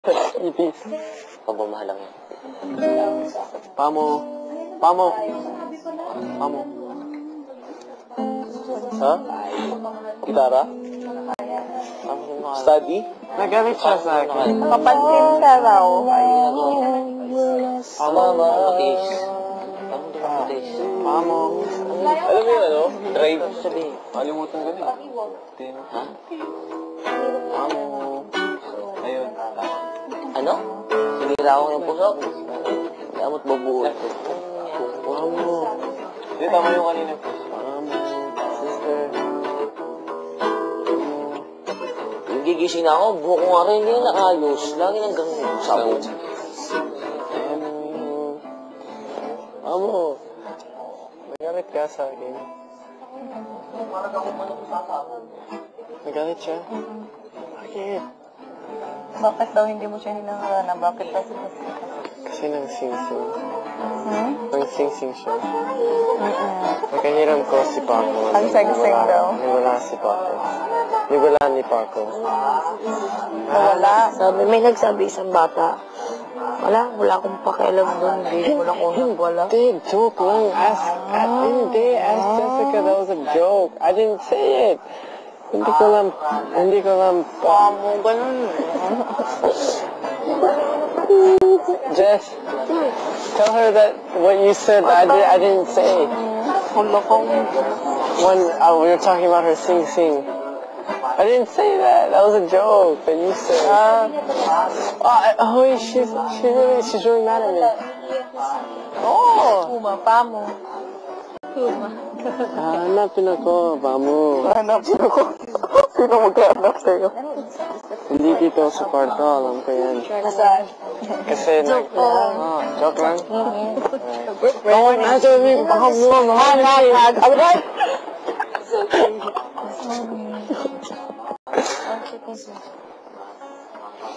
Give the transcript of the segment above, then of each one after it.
Ipis. Pagmamahal lang yan. Pamo. Pamo. Pamo. Ha? Gitara? Study? Nagalit siya sa akin. Kapansin ka raw. Pamo. Matis. Matis. Pamo. Alam mo yun, ano? Drive. Sabihin. Kalimutan ko na eh. Ha? Pamo. Ayun. Ano? Sinira ko ng puso. Dapat babuhay. Pamo. Hindi, tama yung kanina. Pamo. Sister. Gigising na ako, buhok ko nga rin, hindi na naayos. Lagi nang ganun sabon. Amo, nagalit ka sa akin. Nagalit siya? Bakit? Bakit daw hindi mo siya hinaharana? Bakit daw siya? Kasi nang sing-sing. Hmm? Nang sing-sing siya. Nakahiram ko si Paco. Ang sing-sing daw. Niwala si Paco. Niwala ni Paco. Wala. Sabi, may nagsabi isang bata, wala akong pakialam doon, hindi mo lang kung wala. Hindi, joke lang. Hindi, ask Jessica, that was a joke. I didn't say it. Hindi ko lang. Pamo, ganun. Jess, tell her that what you said, I didn't say. Wala kong... When we were talking about her sing-sing. I didn't say that. That was a joke that you said. She's really mad at me. Oh! Puma, pamo. Hanapin ako, Pamo. Hanapin ako. Sino magkahanap sa'yo? Hindi dito sa kwarto, alam ko yan. Nasaan? Kasi Joke lang. Joke lang? Don't answer me, baka mo, mahal. Agad!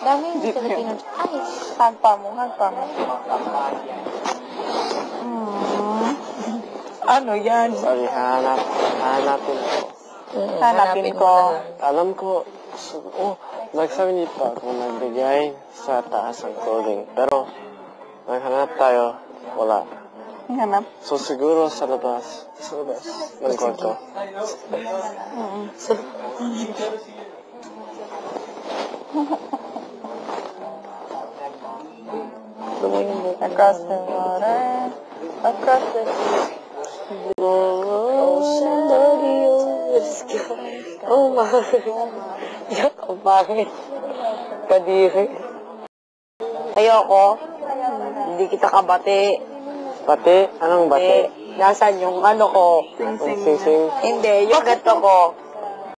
Dami yung Filipino. Ay, Hagpa mo. Ano yan? Sorry, hanapin ko. Hanapin ko. Alam ko, nagsabi ni Pa kung nagbigay sa taas ang clothing. Pero, naghanap tayo, wala. Hanap. So, siguro sa labas ng kwarto. Across the water. Across the somebody over the sky. Oh my. Yak, ang pangit. Kadiri. Ayoko. Hindi kita kabati. Bate? Anong bate? Nasaan yung ano ko? Sing-sing. Hindi, yung gato ko.